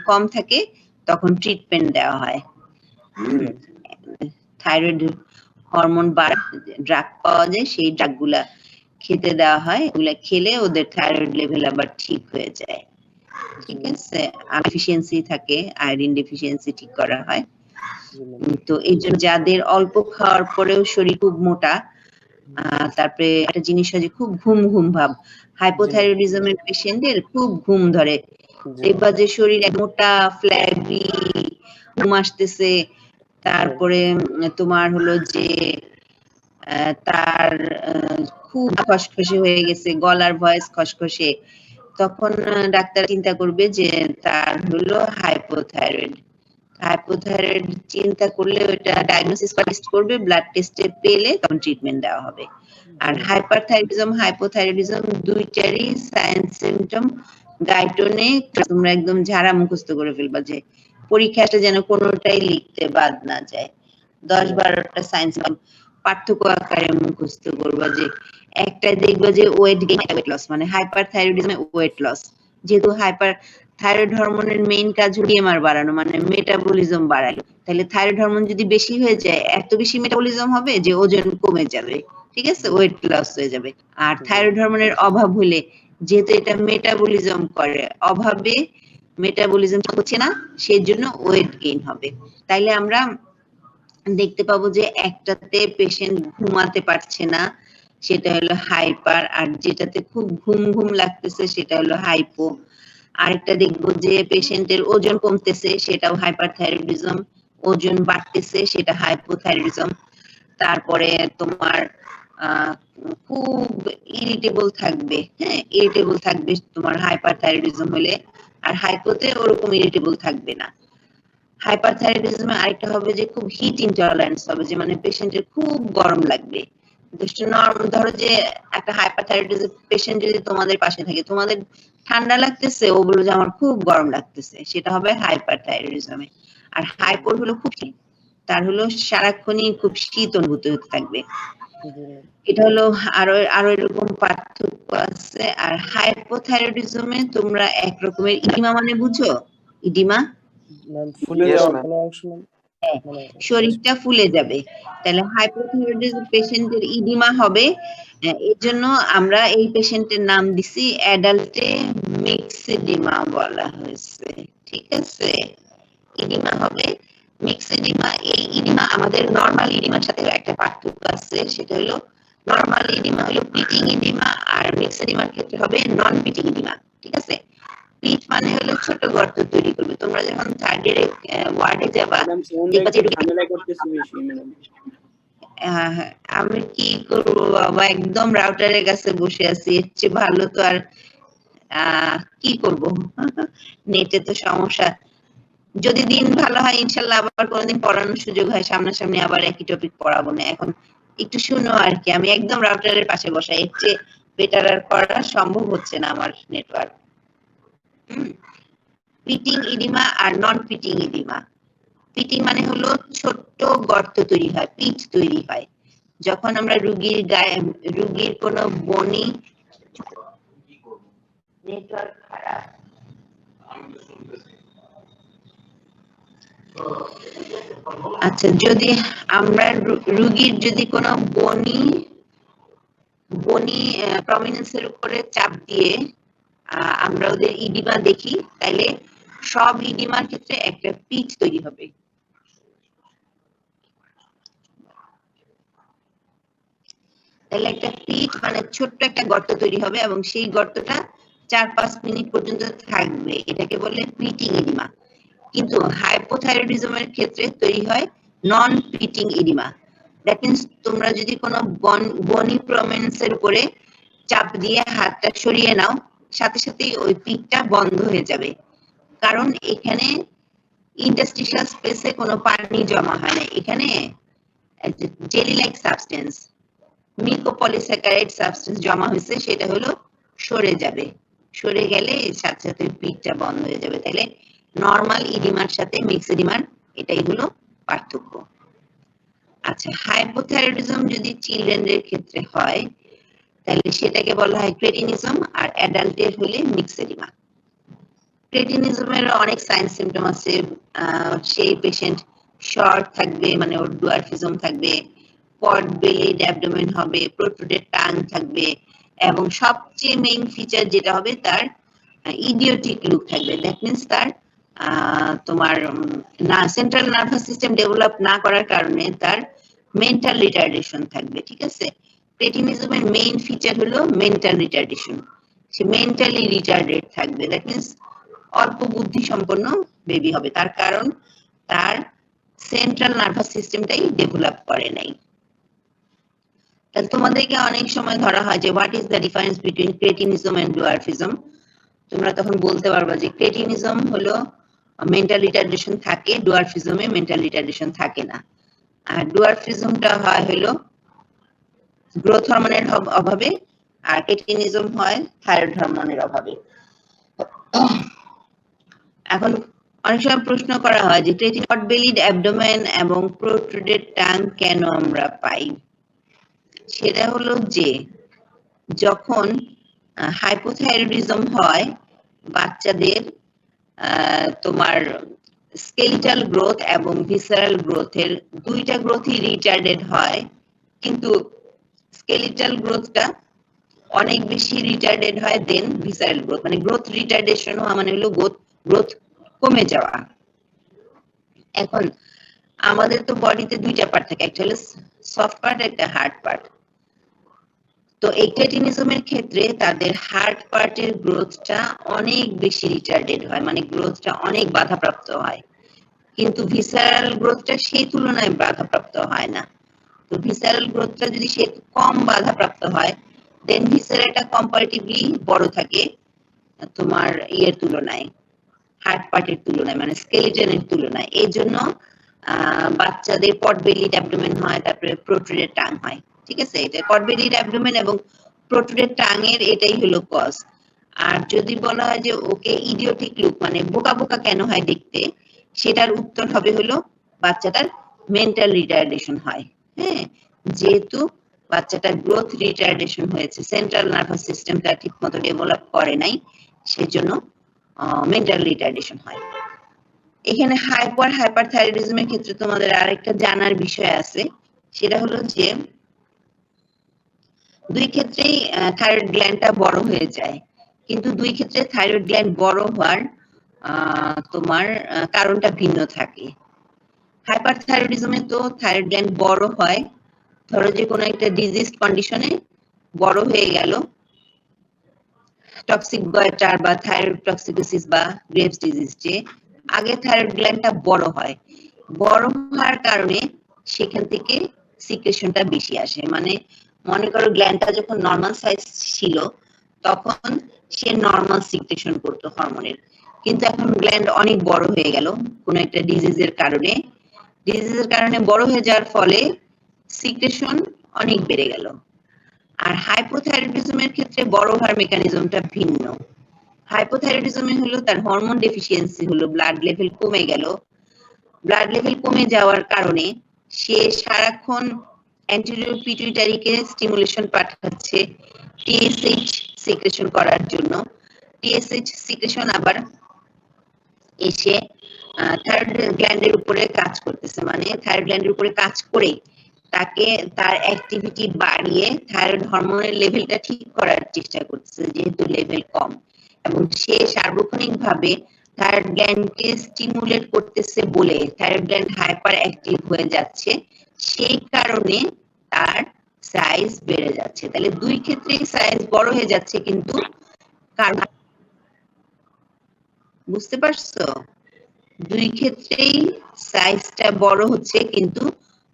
কম থাকে তখন ট্রিটমেন্ট দেওয়া হয় থাইরয়েড হরমোন ড্রাগ পাওয়া যায় সেই ড্রাগগুলা খেতে দেওয়া হয় এগুলা খেলে ওদের থাইরয়েড লেভেল আবার ঠিক হয়ে যায় ঠিক আছে ডেফিসিয়েন্সি থাকে আয়োডিন ডেফিসিয়েন্সি ঠিক করা হয় তো এই জন্য যাদের অল্প খাওয়ার পরেও শরীর খুব মোটা তারপরে একটা জিনিস হয় যে খুব ঘুম ভাব হাইপোথাইরয়েডিজমের পেশেন্টদের খুব ঘুম ধরে এবার যে শরীর মোটা ফ্ল্যাবি ঘুম আসতেছে তারপরে তোমার হলো যে তার খুব খসখসে হয়ে গেছে গলার ভয়েস খসখসে তখন ডাক্তার চিন্তা করবে যে তার হলো হাইপোথাইরয়েড হাইপোথাইরয়েড চিন্তা করলে ওটা ডায়াগনোসিস টেস্ট করবে, ব্লাড টেস্টে পেলে তখন ট্রিটমেন্ট দেওয়া হবে। আর হাইপারথাইরয়েডিজম হাইপোথাইরয়েডিজম দুইটারই সাইন সিম্পটম গাইডনে তোমরা একদম ঝাড়া মুখস্থ করে ফেলবা, যে পরীক্ষাটা যেন কোনোটাই লিখতে বাদ না যায়। 10-12টা সায়েন্স পার্থক্য আকারে মুখস্থ করবা, যে একটা দেখবা যে ওয়েট গেইন ওয়েট লস, মানে হাইপারথাইরয়েডিজমে ওয়েট লস, যেহেতু হাইপার থাইরয়েড হরমোনের মেইন কাজ হলো টিএমআর বাড়ানো, মানে মেটাবলিজম বাড়ানো। তাহলে থাইরয়েড হরমোন যদি বেশি হয়ে যায়, এত বেশি মেটাবলিজম হবে যে ওজন কমে যাবে, ঠিক আছে, ওয়েট লস হয়ে যাবে। আর থাইরয়েড হরমোনের অভাব হলে, যেহেতু এটা মেটাবলিজম করে, অভাবে মেটাবলিজম হচ্ছে না, সেজন্য ওয়েট গেইন হবে। তাইলে আমরা দেখতে পাবো যে একটাতে পেশেন্ট ঘুমাতে পারছে না, সেটা হলো হাইপার, আর যেটাতে খুব ঘুম ঘুম লাগতেছে সেটা হলো হাইপো। আরেকটা দেখবো যে পেশেন্টের ওজন কমতেছে, সেটাও হাইপারথাইরয়েডিজম, ওজন বাড়তেছে সেটা হাইপোথাইরয়েডিজম। তারপরে তোমার খুব ইরিটেবল থাকবে, হ্যাঁ ইরিটেবল থাকবে তোমার হাইপারথাইরয়েডিজম হলে, আর হাইপোতে ওরকম ইরিটেবল থাকবে না। হাইপারথাইরয়েডিজমে আরেকটা হবে যে খুব হিট ইনটলারেন্স হবে, যে মানে পেশেন্টের খুব গরম লাগবে। ধরো যে একটা হাইপারথাইরয়েডিজম পেশেন্ট যদি তোমাদের পাশে থাকে, তোমাদের ঠান্ডা লাগতেছে, ও বললো যে আমার খুব গরম লাগতেছে, সেটা হবে হাইপারথাইরয়েডিজমে। আর হাইপোর হলো খুব শীত, তার হলো সারাক্ষণই খুব শীত অনুভূত হতে থাকবে। এটা হলো আরো আরো এরকম পার্থক্য আছে। আর হাইপোথাইরয়েডিজমে তোমরা এক রকমের ইডিমা মানে বুঝো, ইডিমা ফুলে Yes, যাওয়ার ma'am. কোনো অংশ নেই মানে শরীরটা ফুলে যাবে। তাহলে হাইপোথাইরয়েডিজম পেশেন্টের ইডিমা হবে। এর জন্য আমরা এই পেশেন্টের নাম দিছি অ্যাডাল্টে মিক্সেডিমা বলা হয়েছে, ঠিক আছে। ইডিমা হবে মিক্সেডিমা। এই ইডিমা আমাদের নরমাল ইডিমার সাথে একটা পার্থক্য আছে, সেটা হলো নরমাল ইডিমা হলো পিটিং ইডিমা, আর মিক্সেডিমার ক্ষেত্রে হবে নন পিটিং ইডিমা, ঠিক আছে। পিট মানে হলো ছোট গর্ত তৈরি করবে। তোমরা যখন থার্ড ইয়ারে ওয়ার্ডে যাবা, ম্যাডাম সাউন্ড দেখবা যে একটু ঝামেলা করতেছে বেশি ম্যাডাম। আমি কি করবো বাবা, একদম রাউটারের কাছে বসে আছি, এর চেয়ে ভালো তো আর কি করব, নেটে তো সমস্যা। যদি দিন ভালো হয় ইনশাল্লাহ আবার কোনোদিন পড়ানোর সুযোগ হয়, সামনাসামনি আবার একই টপিক পড়াবো না। এখন একটু শুনো আর কি, আমি একদম রাউটারের পাশে বসা, এর চেয়ে বেটার আর করা সম্ভব হচ্ছে না আমার নেটওয়ার্ক। পিটিং ইডিমা আর নন পিটিং ইডিমা। পিটিং মানে হলো ছোট্ট গর্ত তৈরি হয়, পিট তৈরি হয় যখন আমরা রুগীর গায়ে, রুগীর কোনো বনি, নেটওয়ার্ক খারাপ, আচ্ছা, যদি আমরা রুগীর যদি কোনো বনি প্রমিনেন্সের উপরে চাপ দিয়ে আমরা ওদের ইডিমা দেখি, তাহলে সব ইডিমার ক্ষেত্রে একটা পিট তৈরি হবে। তাহলে একটা পিট মানে ছোট্ট একটা গর্ত তৈরি হবে, এবং সেই গর্তটা 4-5 মিনিট পর্যন্ত থাকবে, এটাকে বলে পিটিং ইডিমা। কিন্তু হাইপোথাইরয়েডিজমের ক্ষেত্রে তৈরি হয় নন পিটিং ইডিমা। দ্যাট মিন্স তোমরা যদি কোনো বনি প্রমিনেন্সের উপরে চাপ দিয়ে হাতটা সরিয়ে নাও, সাথে সাথেই ওই পিটটা বন্ধ হয়ে যাবে, কারণ এখানে ইন্টারস্টিশিয়াল স্পেসে কোনো পানি জমা হয় না, এখানে jelly like substance, mucopolysaccharide substance জমা হয়েছে, সেটা হলো সরে যাবে, সরে গেলে সাথে সাথে পিটটা বন্ধ হয়ে যাবে। তাহলে নরমাল ইডিমার সাথে মিক্সড ইডিমার এটাই হলো পার্থক্য। আচ্ছা, হাইপোথাইরয়েডিজম যদি চিলড্রেনদের ক্ষেত্রে হয়, তাহলে সেটাকে বলা হয় ক্রেটিনিজম, আর অ্যাডাল্টের হলে মিক্সড ইডিমা। ক্রেটিনিজমের অনেক সাইন সিম্পটম আছে। সেই পেশেন্ট শর্ট থাকবে, মানে ওর ডুয়ারফিজম থাকবে, পট বেলিড অ্যাবডোমেন হবে, প্রোট্রুডেড টাং থাকবে, এবং সবচেয়ে মেইন ফিচার যেটা হবে তার ইডিওটিক লুক থাকবে। দ্যাট মিন্স তার তোমার সেন্ট্রাল নার্ভাস সিস্টেম ডেভেলপ না করার কারণে তার মেন্টাল রিটার্ডেশন থাকবে, ঠিক আছে। ক্রেটিনিজমের মেইন ফিচার হলো মেন্টাল রিটার্ডেশন, সে মেন্টালি রিটার্ডেড থাকবে। দ্যাট মিন্স অল্প বুদ্ধি সম্পন্ন বেবি হবে, তার কারণ তার সেন্ট্রাল নার্ভাস সিস্টেমটাই ডেভেলপ করে নাই। তাহলে তোমাদেরকে অনেক সময় ধরা হয় যে what is the difference between cretinism and dwarfism, তোমরা তখন বলতে পারবা যে ক্রেটিনিজম হলো মেন্টাল রিটার্ডেশন থাকে, ডুয়ারফিজমে মেন্টাল রিটার্ডেশন থাকে না। আর ডুয়ারফিজমটা হয় হলো গ্রোথ হরমোনের অভাবে, আর ক্রেটিনিজম হয় থাইরয়েড হরমোনের অভাবে। এখন অনেক সময় প্রশ্ন করা হয় যে পট বেলিড অ্যাবডোমেন এবং প্রোট্রুডেড টাং কেন আমরা পাই। সেটা হলো যে যখন হাইপোথাইরয়েডিজম হয় বাচ্চাদের তোমার স্কেলিটাল গ্রোথ এবং ভিসারাল গ্রোথের দুইটা গ্রোথই রিটার্ডেড হয়, কিন্তু স্কেলিটাল গ্রোথটা অনেক বেশি রিটার্ডেড হয় দেন ভিসারাল গ্রোথ, মানে গ্রোথ রিটার্ডেশন হওয়া মানে হলো গ্রোথ কমে যাওয়া। এখন আমাদের তো বডিতে দুইটা পার্ট থাকে, একটা হলো সফট পার্ট, একটা হার্ড পার্ট। তো এই ক্রেটিনিজমের ক্ষেত্রে তাদের হার্ড পার্টের গ্রোথটা অনেক বেশি রিটার্ডেড হয়, মানে গ্রোথটা অনেক বাধাপ্রাপ্ত হয়, কিন্তু ভিসারাল গ্রোথটা সেই তুলনায় বাধাপ্রাপ্ত হয় না। তো ভিসারাল গ্রোথটা যদি সে কম বাধাপ্রাপ্ত হয়, দেন ভিসারাটা কম্পারেটিভলি বড় থাকে তোমার ইয়ের তুলনায়, হার্ড পার্টের তুলনায়, মানে স্কেলিটনের তুলনায়। এই জন্য বাচ্চাদের পট বেলিড অ্যাবডোমেন হয়, তারপরে প্রোট্রুডেড টাং হয়। ঠিক আছে, এটা পট বেলিড অ্যাবডোমেন এবং প্রোট্রুডেড টাং এর এটাই হলো কজ। আর যদি বলা হয় যে ওকে ইডিওটিক লুক মানে বোকা বোকা কেন হয় দেখতে, সেটার উত্তর হবে হলো বাচ্চাটার মেন্টাল রিটার্ডেশন হয়। হ্যাঁ, যেহেতু বাচ্চাটার গ্রোথ রিটার্ডেশন হয়েছে, সেন্ট্রাল নার্ভাস সিস্টেমটা ঠিক মতো ডেভেলপ করে নাই, সেজন্য মেন্টাল রিটার্ডেশন হয়। এখানে হাইপারথাইরয়েডিজমের ক্ষেত্রে তোমাদের আরেকটা জানার বিষয় আছে, সেটা হলো যে দুই ক্ষেত্রেই থাইরয়েড গ্ল্যান্ডটা বড় হয়ে যায়, কিন্তু দুই ক্ষেত্রে থাইরয়েড গ্ল্যান্ড বড় হওয়ার তোমার কারণটা ভিন্ন থাকে। হাইপারথাইরয়েডিজমে তো থাইরয়েড গ্ল্যান্ড বড় হয়, ধরো যে কোনো একটা ডিজিজ কন্ডিশনে বড় হয়ে গেল, টক্সিক গয়টার বা থাইরয়েড টক্সিকোসিস বা গ্রেভস ডিজিজ, যে আগে থাইরয়েড গ্ল্যান্ডটা বড় হয়, বড় হওয়ার কারণে সেখান থেকে সিক্রেশনটা বেশি আসে। মানে মনে করো গ্ল্যান্ডটা যখন নর্মাল সাইজ ছিল তখন সে নর্মাল সিক্রেশন করতো হরমোনের, কিন্তু এখন গ্ল্যান্ড অনেক বড় হয়ে গেল কোনো একটা ডিজিজের কারণে বড় হয়ে যাওয়ার ফলে সিক্রেশন অনেক বেড়ে গেল। আর হাইপোথাইরয়েডিজমের ক্ষেত্রে বড় হওয়ার মেকানিজমটা ভিন্ন। হাইপোথাইরয়েডিজমে হলো তার হরমোন ডেফিসিয়েন্সি হলো, ব্লাড লেভেল কমে গেল, ব্লাড লেভেল কমে যাওয়ার কারণে সে সারাক্ষণ অ্যান্টেরিয়র পিটুইটারিকে স্টিমুলেশন পাঠাচ্ছে টিএসএইচ সিক্রেশন করার জন্য। টিএসএইচ সিক্রেশন আবার এসে থাইরয়েড গ্ল্যান্ডের উপরে কাজ করতেছে, মানে থাইরয়েড গ্ল্যান্ডের উপরে কাজ করে তাকে তার অ্যাক্টিভিটি বাড়িয়ে থাইরয়েড হরমোনের লেভেলটা ঠিক করার চেষ্টা করতেছে, যেহেতু লেভেল কম, এবং সে সার্বক্ষণিকভাবে থাইরয়েড গ্ল্যান্ডকে স্টিমুলেট করতেছে বলে থাইরয়েড গ্ল্যান্ড হাইপার অ্যাক্টিভ হয়ে যাচ্ছে, সেই কারণে তার সাইজ বেড়ে যাচ্ছে। তাহলে দুই ক্ষেত্রেই সাইজ বড় হয়ে যাচ্ছে, কিন্তু কারণ বুঝতে পারছো, দুই ক্ষেত্রেই সাইজটা বড় হচ্ছে, কিন্তু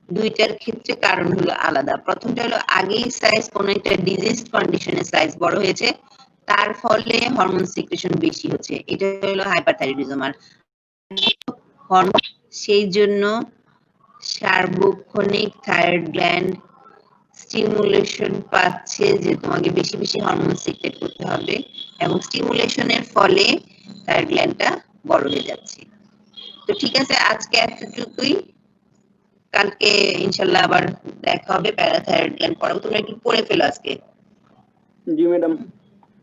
দুইটার ক্ষেত্রে কারণ হলো আলাদা। প্রথমটা হলো আগেই সাইজ কোনো একটা ডিজিজ কন্ডিশনে সাইজ বড় হয়েছে, তার ফলে হরমোন সিক্রেশন বেশি হচ্ছে, এটা হলো হাইপারথাইরয়েডিজম। আর হরমোন সেই জন্য সার্বক্ষণিক থাইরয়েড গ্ল্যান্ড স্টিমুলেশন পাচ্ছে যে তোমাকে বেশি বেশি হরমোন সিক্রেট করতে হবে, এবং স্টিমুলেশনের ফলে থাইরয়েড গ্ল্যান্ডটা বড় হয়ে যাচ্ছে। তো ঠিক আছে, আজকে এতটুকুই, কালকে ইনশাল্লাহ আবার দেখা হবে, প্যারাথাইরয়েড গ্ল্যান্ড পড়াবো, তোমরা একটু পড়ে ফেলো আজকে। জি ম্যাডাম,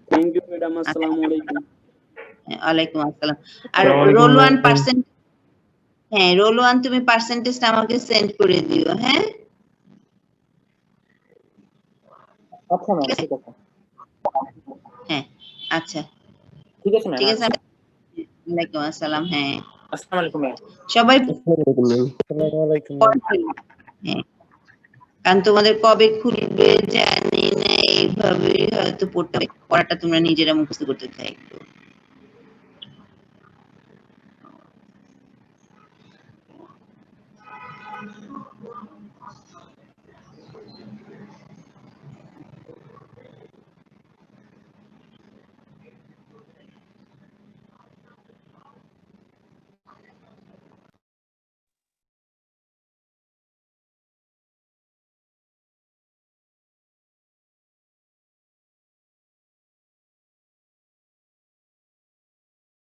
থ্যাংক ইউ ম্যাডাম, আসসালামু আলাইকুম। ওয়ালাইকুম আসসালাম। আর আসসালামু আলাইকুম রোল 1 ম্যাম। পার্সেন্ট, হ্যাঁ রোল 1 তুমি পার্সেন্টেজটা আমাকে সেন্ড করে দিও। হ্যাঁ আচ্ছা ম্যাম, ঠিক আছে। হ্যাঁ আচ্ছা ঠিক আছে ম্যাম। ঠিক আছে। ওয়ালাইকুম আসসালাম। হ্যাঁ আসসালামু আলাইকুম ম্যাম। সবাই আসসালামু আলাইকুম ম্যাম। হ্যাঁ, কারণ তোমাদের কবে খুলবে জানি না, এইভাবে হয়তো পড়তে হবে, পড়াটা তোমরা নিজেরা মুখস্থ করতে থাকো।